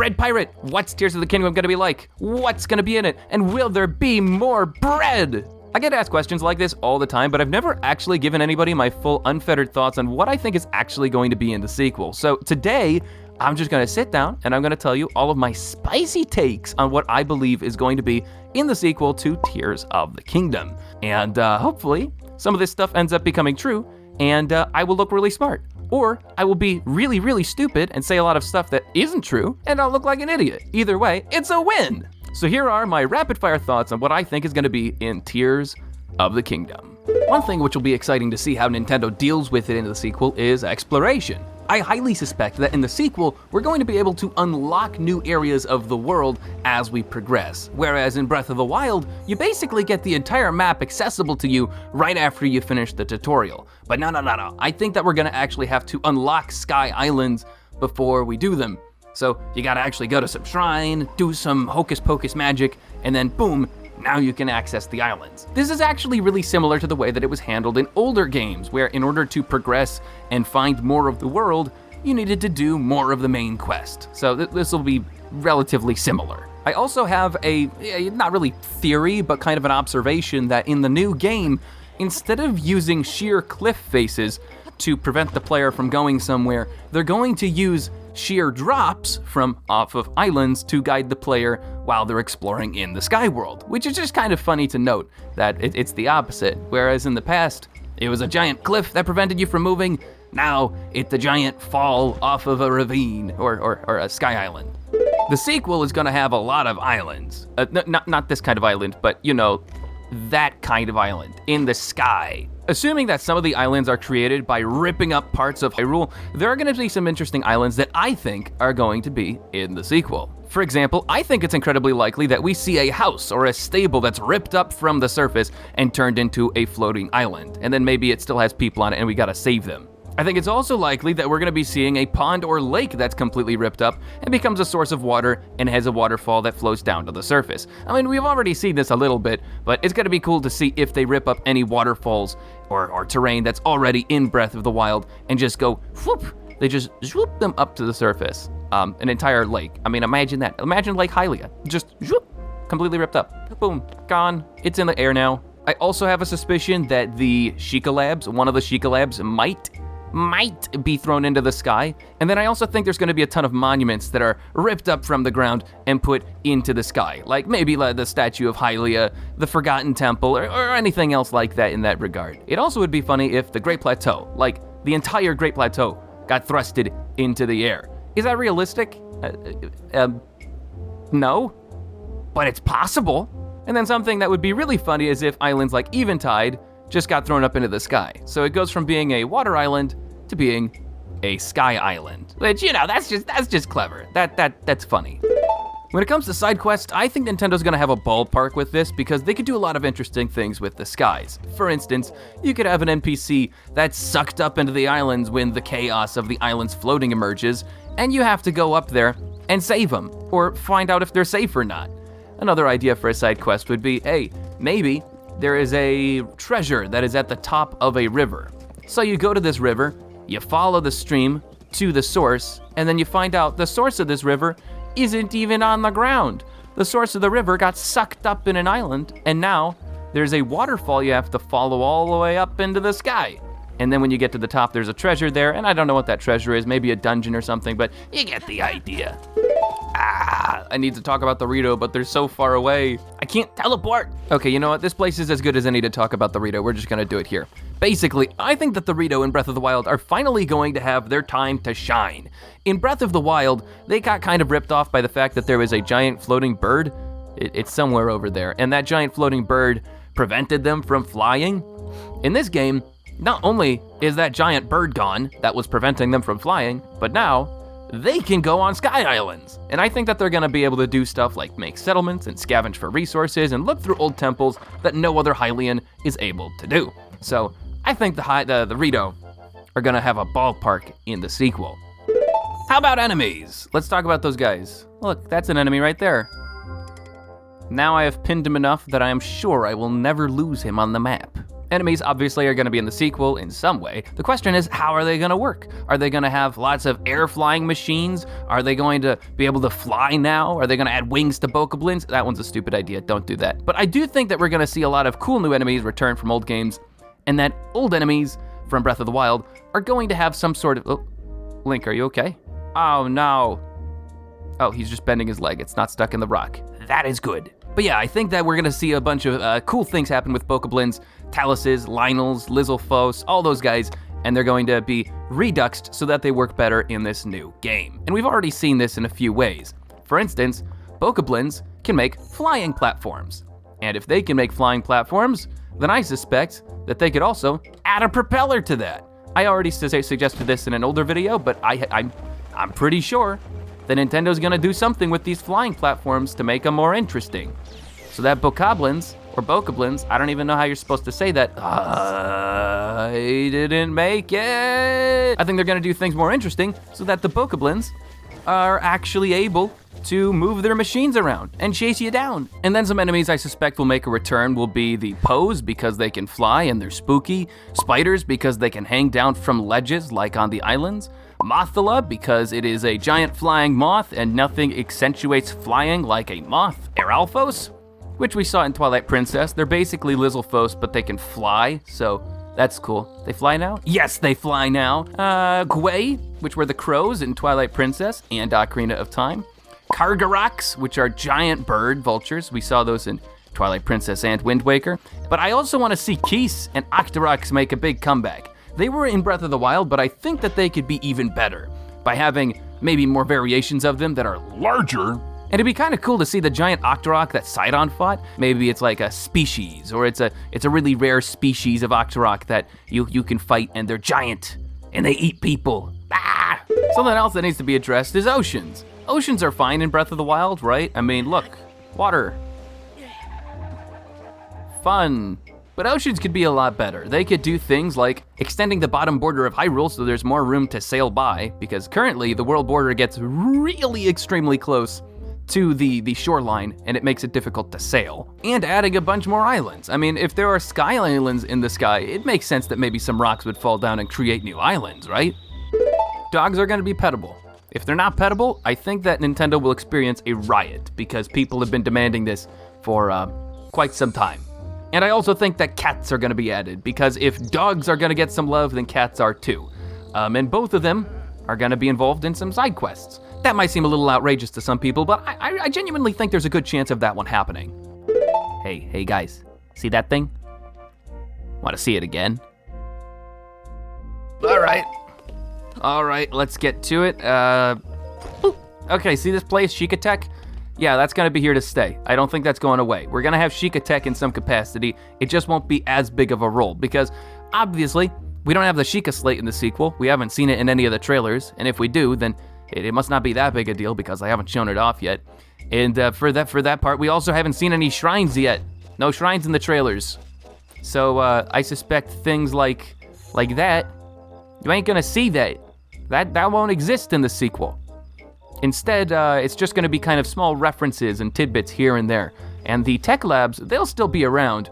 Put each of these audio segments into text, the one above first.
bread pirate. What's Tears of the Kingdom gonna be like? What's gonna be in it? And will there be more bread? I get asked questions like this all the time, but I've never actually given anybody my full unfettered thoughts on what I think is actually going to be in the sequel. So today, I'm just gonna sit down and I'm gonna tell you all of my spicy takes on what I believe is going to be in the sequel to Tears of the Kingdom. And hopefully, some of this stuff ends up becoming true, and I will look really smart. Or I will be really, really stupid and say a lot of stuff that isn't true, and I'll look like an idiot. Either way, it's a win! So here are my rapid-fire thoughts on what I think is going to be in Tears of the Kingdom. One thing which will be exciting to see how Nintendo deals with it in the sequel is exploration. I highly suspect that in the sequel, we're going to be able to unlock new areas of the world as we progress, whereas in Breath of the Wild, you basically get the entire map accessible to you right after you finish the tutorial. But no. I think that we're going to actually have to unlock Sky Islands before we do them. So you gotta actually go to some shrine, do some hocus pocus magic, and then boom, now you can access the islands. This is actually really similar to the way that it was handled in older games, where in order to progress and find more of the world, you needed to do more of the main quest. So this will be relatively similar. I also have a, not really theory, but kind of an observation that in the new game, instead of using sheer cliff faces to prevent the player from going somewhere, they're going to use sheer drops from off of islands to guide the player while they're exploring in the sky world, which is just kind of funny to note that it's the opposite. Whereas in the past, it was a giant cliff that prevented you from moving. Now it's a giant fall off of a ravine or a sky island. The sequel is gonna have a lot of islands. Not this kind of island, but you know, that kind of island in the sky. Assuming that some of the islands are created by ripping up parts of Hyrule, there are going to be some interesting islands that I think are going to be in the sequel. For example, I think it's incredibly likely that we see a house or a stable that's ripped up from the surface and turned into a floating island, and then maybe it still has people on it and we gotta save them. I think it's also likely that we're going to be seeing a pond or lake that's completely ripped up and becomes a source of water and has a waterfall that flows down to the surface. I mean, we've already seen this a little bit, but it's going to be cool to see if they rip up any waterfalls or terrain that's already in Breath of the Wild and just go whoop. They just swoop them up to the surface. An entire lake. I mean, imagine that. Imagine Lake Hylia. Just whoop, completely ripped up. Boom, gone. It's in the air now. I also have a suspicion that the Sheikah Labs, one of the Sheikah Labs might be thrown into the sky. And then I also think there's going to be a ton of monuments that are ripped up from the ground and put into the sky. Like maybe the statue of Hylia, the Forgotten Temple, or anything else like that in that regard. It also would be funny if the Great Plateau, like the entire Great Plateau, got thrusted into the air. Is that realistic? No, but it's possible. And then something that would be really funny is if islands like Eventide just got thrown up into the sky. So it goes from being a water island to being a sky island. Which, you know, that's just clever. That's funny. When it comes to side quests, I think Nintendo's gonna have a ballpark with this because they could do a lot of interesting things with the skies. For instance, you could have an NPC that's sucked up into the islands when the chaos of the island's floating emerges, and you have to go up there and save them, or find out if they're safe or not. Another idea for a side quest would be, hey, maybe there is a treasure that is at the top of a river. So you go to this river, you follow the stream to the source, and then you find out the source of this river isn't even on the ground. The source of the river got sucked up in an island, and now there's a waterfall you have to follow all the way up into the sky. And then when you get to the top, there's a treasure there, and I don't know what that treasure is, maybe a dungeon or something, but you get the idea. I need to talk about the Rito, but they're so far away. I can't teleport. Okay, you know what? This place is as good as any to talk about the Rito. We're just gonna do it here. Basically, I think that the Rito in Breath of the Wild are finally going to have their time to shine. In Breath of the Wild, they got kind of ripped off by the fact that there was a giant floating bird. It's somewhere over there, and that giant floating bird prevented them from flying. In this game, not only is that giant bird gone that was preventing them from flying, but now they can go on sky islands. And I think that they're gonna be able to do stuff like make settlements and scavenge for resources and look through old temples that no other Hylian is able to do. So I think the Rito are gonna have a ballpark in the sequel. How about enemies? Let's talk about those guys. Look, that's an enemy right there. Now I have pinned him enough that I am sure I will never lose him on the map. Enemies obviously are going to be in the sequel in some way. The question is, how are they going to work? Are they going to have lots of air flying machines? Are they going to be able to fly now? Are they going to add wings to Bokoblins? That one's a stupid idea, don't do that. But I do think that we're going to see a lot of cool new enemies return from old games, and that old enemies from Breath of the Wild are going to have some sort of... Oh, Link, are you okay? Oh no. Oh, he's just bending his leg. It's not stuck in the rock. That is good. But yeah, I think that we're gonna see a bunch of cool things happen with Bokoblins, Taluses, Lynels, Lizalfos, all those guys, and they're going to be reduxed so that they work better in this new game. And we've already seen this in a few ways. For instance, Bokoblins can make flying platforms. And if they can make flying platforms, then I suspect that they could also add a propeller to that. I already suggested this in an older video, but I'm pretty sure that Nintendo's gonna do something with these flying platforms to make them more interesting. So that Bokoblins, or Bokoblins, I don't even know how you're supposed to say that. I didn't make it. I think they're gonna do things more interesting so that the Bokoblins are actually able to move their machines around and chase you down. And then some enemies I suspect will make a return will be the Poes, because they can fly and they're spooky, Spiders because they can hang down from ledges like on the islands, Mothula because it is a giant flying moth and nothing accentuates flying like a moth, Eralfos, which we saw in Twilight Princess. They're basically Lizalfos, but they can fly, so that's cool. They fly now? Yes, they fly now. Gwei, which were the crows in Twilight Princess and Ocarina of Time. Kargaroks, which are giant bird vultures. We saw those in Twilight Princess and Wind Waker. But I also want to see Keese and Octoroks make a big comeback. They were in Breath of the Wild, but I think that they could be even better by having maybe more variations of them that are larger. And it'd be kind of cool to see the giant Octorok that Sidon fought. Maybe it's like a species, or it's a really rare species of Octorok that you can fight, and they're giant and they eat people. Ah! Something else that needs to be addressed is oceans. Oceans are fine in Breath of the Wild, right? I mean, look, water. Fun. But oceans could be a lot better. They could do things like extending the bottom border of Hyrule so there's more room to sail by, because currently the world border gets really extremely close to the shoreline, and it makes it difficult to sail. And adding a bunch more islands. I mean, if there are sky islands in the sky, it makes sense that maybe some rocks would fall down and create new islands, right? Dogs are gonna be pettable. If they're not pettable, I think that Nintendo will experience a riot, because people have been demanding this for quite some time. And I also think that cats are gonna be added, because if dogs are gonna get some love, then cats are too. And both of them are gonna be involved in some side quests. That might seem a little outrageous to some people, but I genuinely think there's a good chance of that one happening. Hey guys, see that thing? Wanna see it again? All right, let's get to it. Okay, see this place, Sheikah Tech? Yeah, that's gonna be here to stay. I don't think that's going away. We're gonna have Sheikah Tech in some capacity. It just won't be as big of a role, because obviously, we don't have the Sheikah slate in the sequel. We haven't seen it in any of the trailers, and if we do, then it must not be that big a deal because I haven't shown it off yet. And for that part, we also haven't seen any shrines yet. No shrines in the trailers. So I suspect things like that, you ain't gonna see that. That won't exist in the sequel. Instead, it's just gonna be kind of small references and tidbits here and there. And the tech labs, they'll still be around,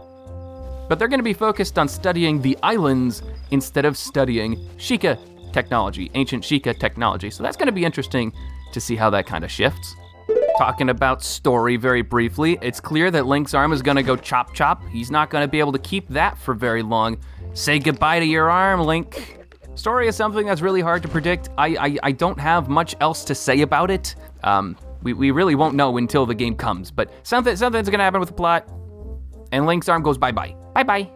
but they're gonna be focused on studying the islands instead of studying Sheikah technology, ancient Sheikah technology. So that's gonna be interesting to see how that kind of shifts. Talking about story very briefly, it's clear that Link's arm is gonna go chop chop. He's not gonna be able to keep that for very long. Say goodbye to your arm, Link. Story is something that's really hard to predict. I don't have much else to say about it. We really won't know until the game comes, but something's gonna happen with the plot, and Link's arm goes bye-bye. Bye-bye.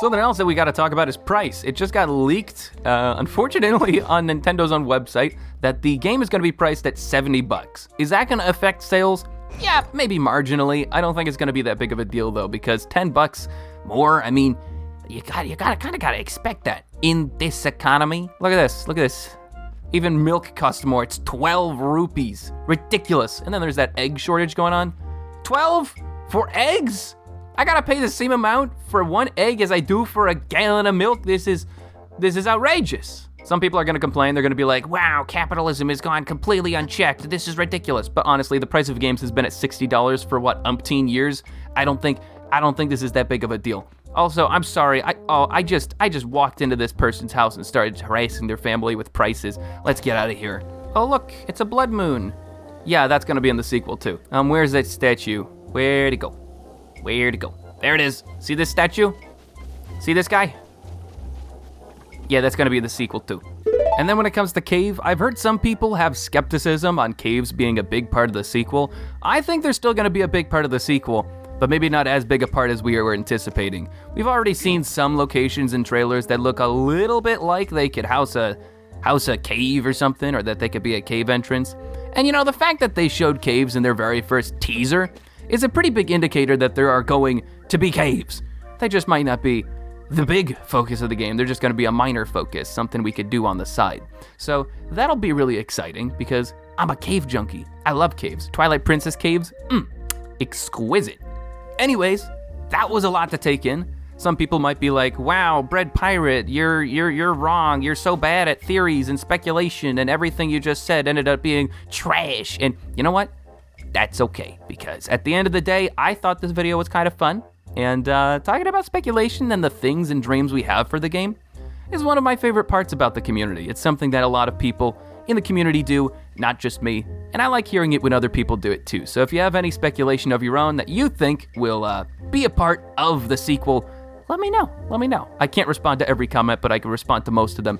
Something else that we gotta talk about is price. It just got leaked, unfortunately, on Nintendo's own website, that the game is gonna be priced at $70. Is that gonna affect sales? Yeah, maybe marginally. I don't think it's gonna be that big of a deal though, because $10 more, I mean, you gotta expect that in this economy. Look at this. Even milk costs more, it's 12 rupees. Ridiculous. And then there's that egg shortage going on. 12 for eggs? I gotta pay the same amount for one egg as I do for a gallon of milk. This is outrageous. Some people are gonna complain. They're gonna be like, wow, capitalism has gone completely unchecked. This is ridiculous. But honestly, the price of games has been at $60 for what, umpteen years? I don't think this is that big of a deal. Also, I'm sorry. I just walked into this person's house and started harassing their family with prices. Let's get out of here. Oh, look, it's a blood moon. Yeah, that's gonna be in the sequel too. Where's that statue? Where'd it go? Where'd it go? There it is. See this statue? See this guy? Yeah, that's gonna be in the sequel too. And then when it comes to cave, I've heard some people have skepticism on caves being a big part of the sequel. I think they're still gonna be a big part of the sequel, but maybe not as big a part as we were anticipating. We've already seen some locations in trailers that look a little bit like they could house a cave or something, or that they could be a cave entrance. And you know, the fact that they showed caves in their very first teaser is a pretty big indicator that there are going to be caves. They just might not be the big focus of the game. They're just gonna be a minor focus, something we could do on the side. So that'll be really exciting because I'm a cave junkie. I love caves. Twilight Princess caves, exquisite. Anyways, that was a lot to take in. Some people might be like, wow, Bread Pirate, you're wrong. You're so bad at theories and speculation, and everything you just said ended up being trash. And you know what? That's okay, because at the end of the day, I thought this video was kind of fun. And talking about speculation and the things and dreams we have for the game is one of my favorite parts about the community. It's something that a lot of people in the community do, not just me, and I like hearing it when other people do it too. So if you have any speculation of your own that you think will be a part of the sequel, let me know. Let me know. I can't respond to every comment, but I can respond to most of them.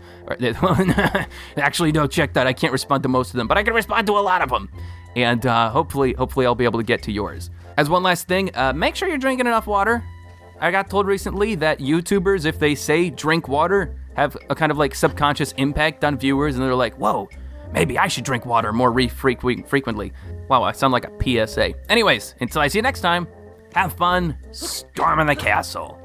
Actually, no, check that. I can't respond to most of them, but I can respond to a lot of them. And hopefully I'll be able to get to yours. As one last thing, make sure you're drinking enough water. I got told recently that YouTubers, if they say drink water, have a kind of like subconscious impact on viewers, and they're like, whoa, maybe I should drink water more frequently. Wow, I sound like a PSA. Anyways, until I see you next time, have fun storming the castle.